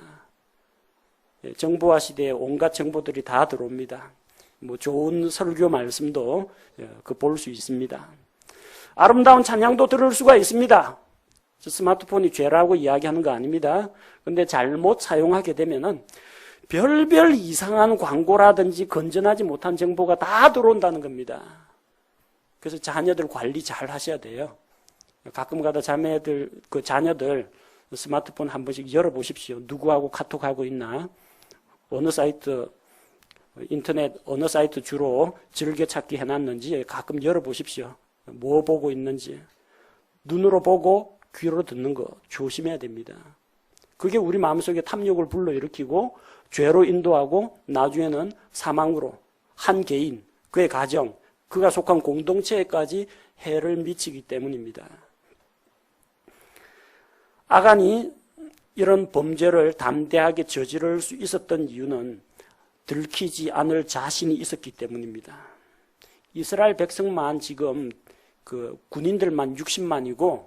정보화 시대에 온갖 정보들이 다 들어옵니다. 뭐 좋은 설교 말씀도 그 볼 수 있습니다. 아름다운 찬양도 들을 수가 있습니다. 스마트폰이 죄라고 이야기하는 거 아닙니다. 근데 잘못 사용하게 되면은 별별 이상한 광고라든지 건전하지 못한 정보가 다 들어온다는 겁니다. 그래서 자녀들 관리 잘 하셔야 돼요. 가끔 가다 자매들, 그 자녀들 스마트폰 한 번씩 열어보십시오. 누구하고 카톡하고 있나? 어느 사이트, 인터넷 어느 사이트 주로 즐겨찾기 해놨는지 가끔 열어보십시오. 뭐 보고 있는지. 눈으로 보고 귀로 듣는 거 조심해야 됩니다. 그게 우리 마음속에 탐욕을 불러일으키고 죄로 인도하고 나중에는 사망으로 한 개인, 그의 가정, 그가 속한 공동체에까지 해를 미치기 때문입니다. 아간이 이런 범죄를 담대하게 저지를 수 있었던 이유는 들키지 않을 자신이 있었기 때문입니다. 이스라엘 백성만 지금 그 군인들만 60만이고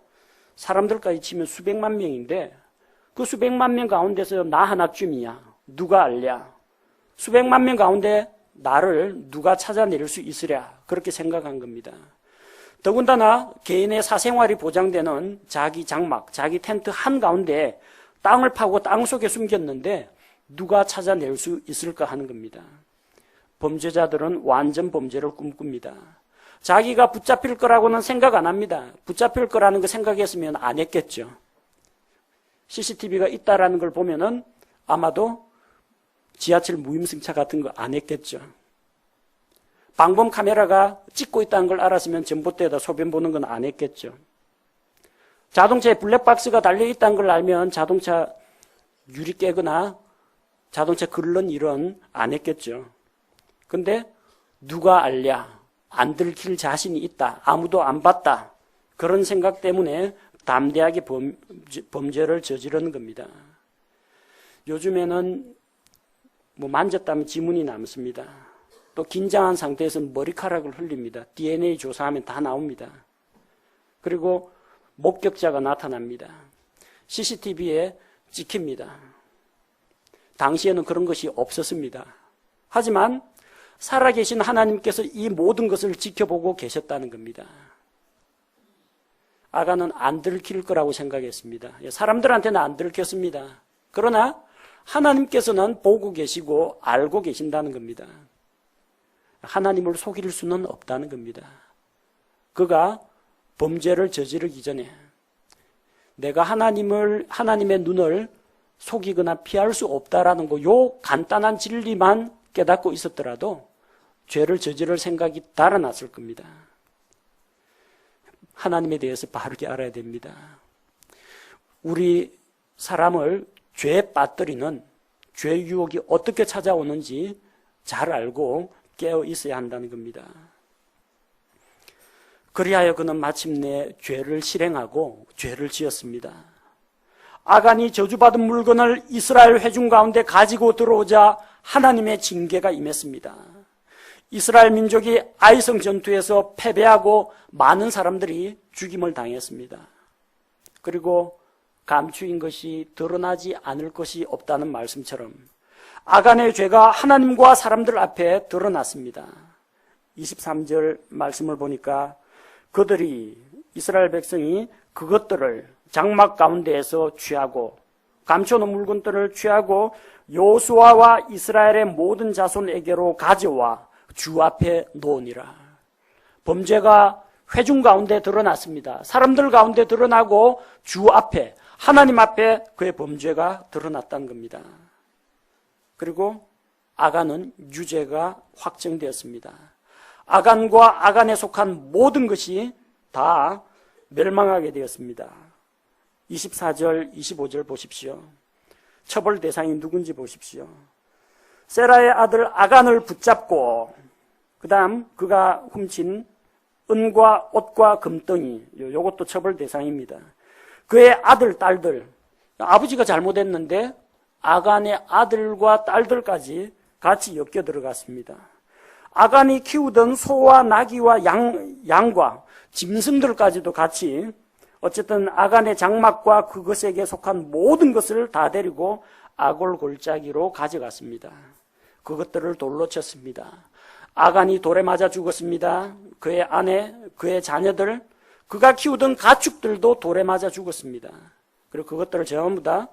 사람들까지 치면 수백만 명인데 그 수백만 명 가운데서 나 하나쯤이야. 누가 알랴? 수백만 명 가운데 나를 누가 찾아낼 수 있으랴? 그렇게 생각한 겁니다. 더군다나 개인의 사생활이 보장되는 자기 장막, 자기 텐트 한가운데 땅을 파고 땅 속에 숨겼는데 누가 찾아낼 수 있을까 하는 겁니다. 범죄자들은 완전 범죄를 꿈꿉니다. 자기가 붙잡힐 거라고는 생각 안 합니다. 붙잡힐 거라는 거 생각했으면 안 했겠죠. CCTV가 있다라는 걸 보면은 아마도 지하철 무임승차 같은 거 안 했겠죠. 방범 카메라가 찍고 있다는 걸 알았으면 전봇대에다 소변 보는 건 안 했겠죠. 자동차에 블랙박스가 달려있다는 걸 알면 자동차 유리 깨거나 자동차 긁는 일은 안 했겠죠. 근데 누가 알랴? 안 들킬 자신이 있다. 아무도 안 봤다. 그런 생각 때문에 담대하게 범죄를 저지르는 겁니다. 요즘에는 뭐 만졌다면 지문이 남습니다. 또 긴장한 상태에서는 머리카락을 흘립니다. DNA 조사하면 다 나옵니다. 그리고 목격자가 나타납니다. CCTV에 찍힙니다. 당시에는 그런 것이 없었습니다. 하지만 살아계신 하나님께서 이 모든 것을 지켜보고 계셨다는 겁니다. 아간은 안 들킬 거라고 생각했습니다. 사람들한테는 안 들켰습니다. 그러나 하나님께서는 보고 계시고 알고 계신다는 겁니다. 하나님을 속일 수는 없다는 겁니다. 그가 범죄를 저지르기 전에 내가 하나님의 눈을 속이거나 피할 수 없다라는 거, 요 간단한 진리만 깨닫고 있었더라도 죄를 저지를 생각이 달아났을 겁니다. 하나님에 대해서 바르게 알아야 됩니다. 우리 사람을 죄에 빠뜨리는 죄 유혹이 어떻게 찾아오는지 잘 알고 깨어 있어야 한다는 겁니다. 그리하여 그는 마침내 죄를 실행하고 죄를 지었습니다. 아간이 저주받은 물건을 이스라엘 회중 가운데 가지고 들어오자 하나님의 징계가 임했습니다. 이스라엘 민족이 아이성 전투에서 패배하고 많은 사람들이 죽임을 당했습니다. 그리고 감추인 것이 드러나지 않을 것이 없다는 말씀처럼 아간의 죄가 하나님과 사람들 앞에 드러났습니다. 23절 말씀을 보니까 그들이 이스라엘 백성이 그것들을 장막 가운데에서 취하고 감춰놓은 물건들을 취하고 여호수아와 이스라엘의 모든 자손에게로 가져와 주 앞에 놓으니라. 범죄가 회중 가운데 드러났습니다. 사람들 가운데 드러나고 주 앞에 하나님 앞에 그의 범죄가 드러났다는 겁니다. 그리고 아간은 유죄가 확정되었습니다. 아간과 아간에 속한 모든 것이 다 멸망하게 되었습니다. 24절, 25절 보십시오. 처벌 대상이 누군지 보십시오. 세라의 아들 아간을 붙잡고 그 다음 그가 훔친 은과 옷과 금덩이, 요것도 처벌 대상입니다. 그의 아들, 딸들, 아버지가 잘못했는데 아간의 아들과 딸들까지 같이 엮여 들어갔습니다. 아간이 키우던 소와 나귀와 양과 짐승들까지도 같이 어쨌든 아간의 장막과 그것에게 속한 모든 것을 다 데리고 아골 골짜기로 가져갔습니다. 그것들을 돌로 쳤습니다. 아간이 돌에 맞아 죽었습니다. 그의 아내, 그의 자녀들, 그가 키우던 가축들도 돌에 맞아 죽었습니다. 그리고 그것들을 전부 다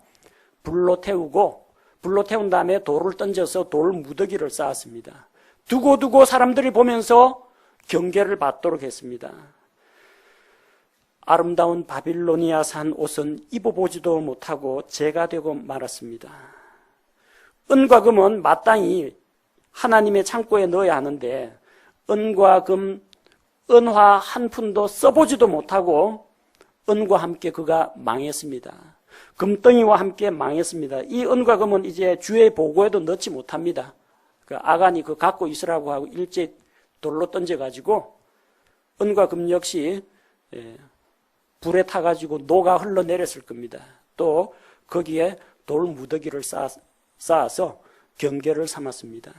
불로 태우고 불로 태운 다음에 돌을 던져서 돌 무더기를 쌓았습니다. 두고두고 사람들이 보면서 경계를 받도록 했습니다. 아름다운 바빌로니아 산 옷은 입어보지도 못하고 재가 되고 말았습니다. 은과 금은 마땅히 하나님의 창고에 넣어야 하는데 은과 금, 은화 한 푼도 써보지도 못하고 은과 함께 그가 망했습니다. 금덩이와 함께 망했습니다. 이 은과 금은 이제 주의 보고에도 넣지 못합니다. 그 아간이 그 갖고 있으라고 하고 일제 돌로 던져가지고 은과 금 역시 불에 타가지고 녹아 흘러내렸을 겁니다. 또 거기에 돌 무더기를 쌓아서 경계를 삼았습니다.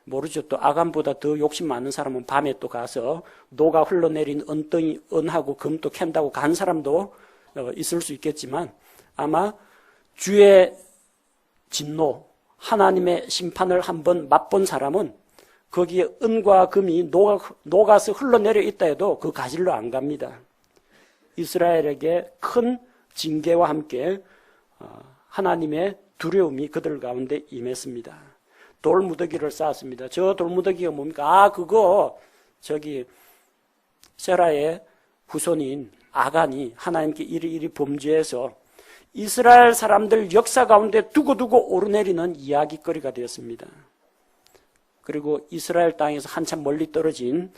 모르죠. 또 아간보다 더 욕심 많은 사람은 밤에 또 가서 녹아 흘러내린 은덩이, 은하고 금도 캔다고 간 사람도 있을 수 있겠지만 아마 주의 진노, 하나님의 심판을 한번 맛본 사람은 거기에 은과 금이 녹아서 흘러내려 있다 해도 그 가지로 안 갑니다. 이스라엘에게 큰 징계와 함께 하나님의 두려움이 그들 가운데 임했습니다. 돌무더기를 쌓았습니다. 저 돌무더기가 뭡니까? 그거 세라의 후손인 아간이 하나님께 이리 범죄해서 이스라엘 사람들 역사 가운데 두고두고 오르내리는 이야기거리가 되었습니다. 그리고 이스라엘 땅에서 한참 멀리 떨어진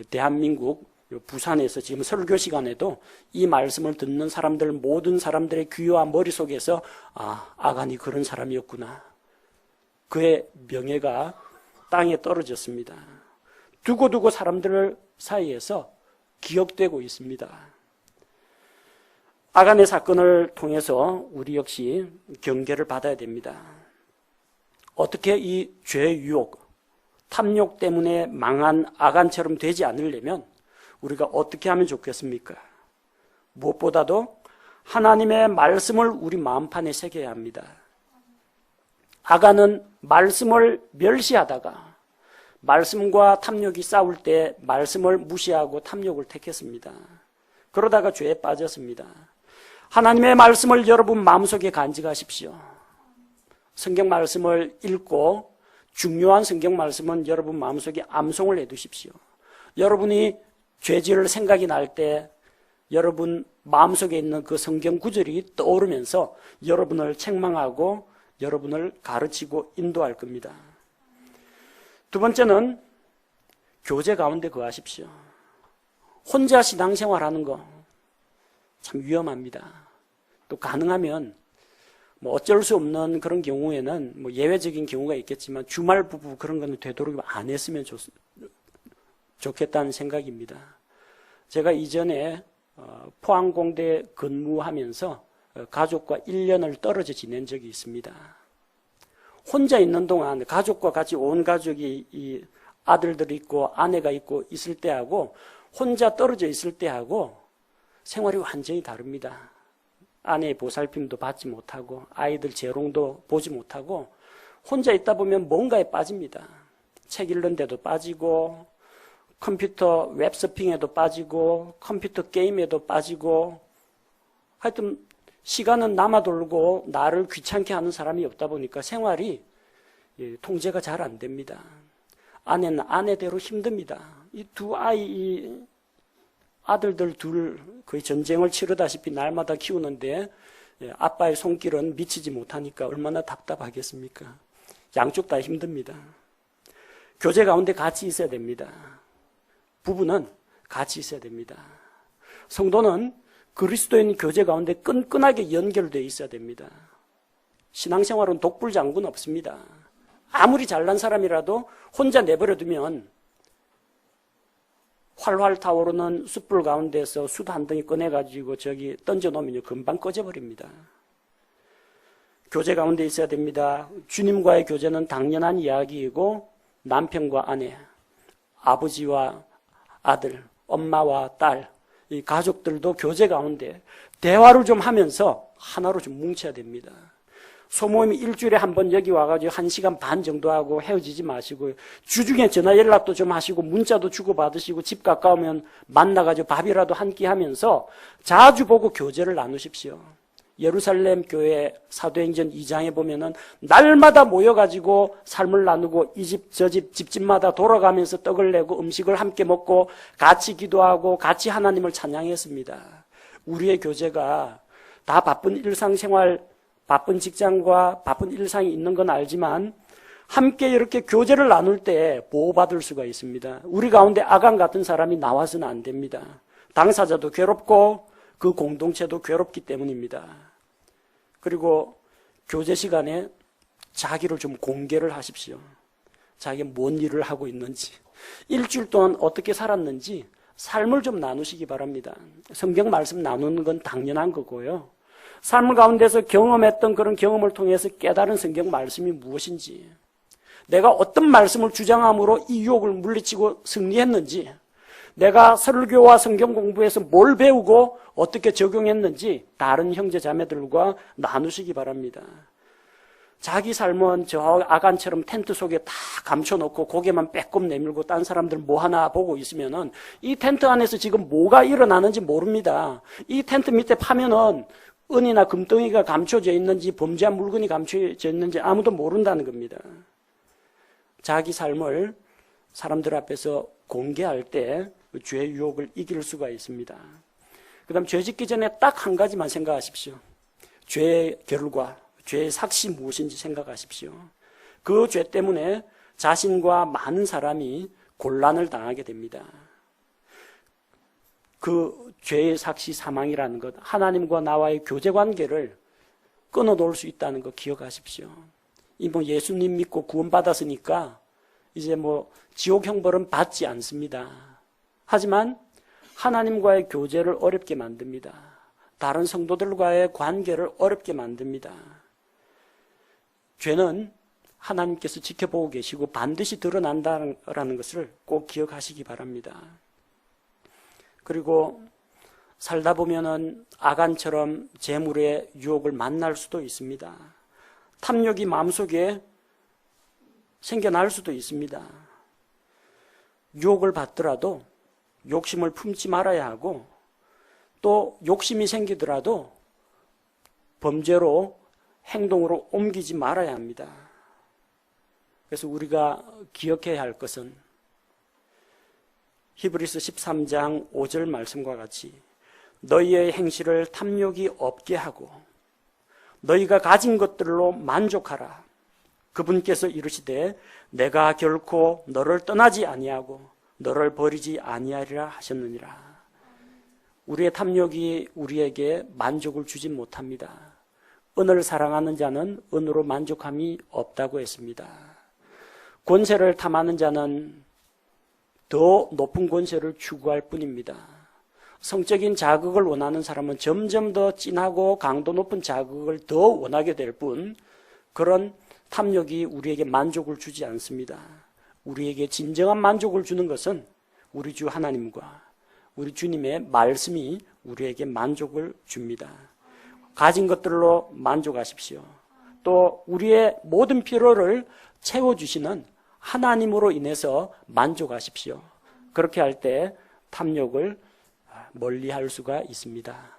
대한민국 부산에서 지금 설교 시간에도 이 말씀을 듣는 사람들, 모든 사람들의 귀와 머릿속에서 아간이 그런 사람이었구나. 그의 명예가 땅에 떨어졌습니다. 두고두고 사람들 사이에서 기억되고 있습니다. 아간의 사건을 통해서 우리 역시 경계를 받아야 됩니다. 어떻게 이 죄의 유혹, 탐욕 때문에 망한 아간처럼 되지 않으려면 우리가 어떻게 하면 좋겠습니까? 무엇보다도 하나님의 말씀을 우리 마음판에 새겨야 합니다. 아간은 말씀을 멸시하다가 말씀과 탐욕이 싸울 때 말씀을 무시하고 탐욕을 택했습니다. 그러다가 죄에 빠졌습니다. 하나님의 말씀을 여러분 마음속에 간직하십시오. 성경 말씀을 읽고 중요한 성경 말씀은 여러분 마음속에 암송을 해두십시오. 여러분이 죄지을 생각이 날 때 여러분 마음속에 있는 그 성경 구절이 떠오르면서 여러분을 책망하고 여러분을 가르치고 인도할 겁니다. 두 번째는 교제 가운데 거하십시오. 혼자 신앙생활하는 거 참 위험합니다. 또 가능하면 어쩔 수 없는 그런 경우에는 예외적인 경우가 있겠지만 주말 부부 그런 거는 되도록 안 했으면 좋겠다는 생각입니다. 제가 이전에 포항공대 근무하면서 가족과 1년을 떨어져 지낸 적이 있습니다. 혼자 있는 동안 가족과 같이 온 가족이 이 아들들이 있고 아내가 있고 있을 때하고 혼자 떨어져 있을 때하고 생활이 완전히 다릅니다. 아내의 보살핌도 받지 못하고 아이들 재롱도 보지 못하고 혼자 있다 보면 뭔가에 빠집니다. 책 읽는 데도 빠지고 컴퓨터 웹서핑에도 빠지고 컴퓨터 게임에도 빠지고 하여튼 시간은 남아 돌고 나를 귀찮게 하는 사람이 없다 보니까 생활이 통제가 잘 안 됩니다. 아내는 아내대로 힘듭니다. 이 두 아들들 둘 거의 전쟁을 치르다시피 날마다 키우는데 아빠의 손길은 미치지 못하니까 얼마나 답답하겠습니까? 양쪽 다 힘듭니다. 교제 가운데 같이 있어야 됩니다. 부부는 같이 있어야 됩니다. 성도는 그리스도인 교제 가운데 끈끈하게 연결되어 있어야 됩니다. 신앙생활은 독불장군 없습니다. 아무리 잘난 사람이라도 혼자 내버려두면 활활 타오르는 숯불 가운데서 숯 한 덩이 꺼내가지고 저기 던져놓으면 금방 꺼져버립니다. 교제 가운데 있어야 됩니다. 주님과의 교제는 당연한 이야기이고 남편과 아내, 아버지와 아들, 엄마와 딸, 이 가족들도 교제 가운데 대화를 좀 하면서 하나로 좀 뭉쳐야 됩니다. 소모임이 일주일에 한 번 여기 와가지고 1시간 반 정도 하고 헤어지지 마시고 주중에 전화 연락도 좀 하시고 문자도 주고받으시고 집 가까우면 만나가지고 밥이라도 한 끼 하면서 자주 보고 교제를 나누십시오. 예루살렘 교회 사도행전 2장에 보면은 날마다 모여가지고 삶을 나누고 이 집 저 집 집집마다 돌아가면서 떡을 내고 음식을 함께 먹고 같이 기도하고 같이 하나님을 찬양했습니다. 우리의 교제가 다 바쁜 일상생활, 바쁜 직장과 바쁜 일상이 있는 건 알지만 함께 이렇게 교제를 나눌 때 보호받을 수가 있습니다. 우리 가운데 아간 같은 사람이 나와서는 안 됩니다. 당사자도 괴롭고 그 공동체도 괴롭기 때문입니다. 그리고 교제 시간에 자기를 좀 공개를 하십시오. 자기가 뭔 일을 하고 있는지, 일주일 동안 어떻게 살았는지 삶을 좀 나누시기 바랍니다. 성경 말씀 나누는 건 당연한 거고요. 삶 가운데서 경험했던 그런 경험을 통해서 깨달은 성경 말씀이 무엇인지, 내가 어떤 말씀을 주장함으로 이 유혹을 물리치고 승리했는지, 내가 설교와 성경 공부에서 뭘 배우고 어떻게 적용했는지 다른 형제 자매들과 나누시기 바랍니다. 자기 삶은 저 아간처럼 텐트 속에 다 감춰놓고 고개만 빼꼼 내밀고 딴 사람들 뭐 하나 보고 있으면은 이 텐트 안에서 지금 뭐가 일어나는지 모릅니다. 이 텐트 밑에 파면은 은이나 금덩이가 감춰져 있는지 범죄한 물건이 감춰져 있는지 아무도 모른다는 겁니다. 자기 삶을 사람들 앞에서 공개할 때 죄의 유혹을 이길 수가 있습니다. 그 다음 죄 짓기 전에 딱 한 가지만 생각하십시오. 죄의 결과, 죄의 삭시 무엇인지 생각하십시오. 그 죄 때문에 자신과 많은 사람이 곤란을 당하게 됩니다. 그 죄의 삭시 사망이라는 것, 하나님과 나와의 교제 관계를 끊어놓을 수 있다는 거 기억하십시오. 이 뭐 예수님 믿고 구원받았으니까 이제 뭐 지옥 형벌은 받지 않습니다. 하지만 하나님과의 교제를 어렵게 만듭니다. 다른 성도들과의 관계를 어렵게 만듭니다. 죄는 하나님께서 지켜보고 계시고 반드시 드러난다는 것을 꼭 기억하시기 바랍니다. 그리고 살다 보면은 아간처럼 재물의 유혹을 만날 수도 있습니다. 탐욕이 마음속에 생겨날 수도 있습니다. 유혹을 받더라도 욕심을 품지 말아야 하고, 또 욕심이 생기더라도 범죄로 행동으로 옮기지 말아야 합니다. 그래서 우리가 기억해야 할 것은 히브리서 13장 5절 말씀과 같이 너희의 행실을 탐욕이 없게 하고 너희가 가진 것들로 만족하라. 그분께서 이르시되 내가 결코 너를 떠나지 아니하고 너를 버리지 아니하리라 하셨느니라. 우리의 탐욕이 우리에게 만족을 주지 못합니다. 은을 사랑하는 자는 은으로 만족함이 없다고 했습니다. 권세를 탐하는 자는 더 높은 권세를 추구할 뿐입니다. 성적인 자극을 원하는 사람은 점점 더 진하고 강도 높은 자극을 더 원하게 될 뿐, 그런 탐욕이 우리에게 만족을 주지 않습니다. 우리에게 진정한 만족을 주는 것은 우리 주 하나님과 우리 주님의 말씀이 우리에게 만족을 줍니다. 가진 것들로 만족하십시오. 또 우리의 모든 필요를 채워주시는 하나님으로 인해서 만족하십시오. 그렇게 할 때 탐욕을 멀리할 수가 있습니다.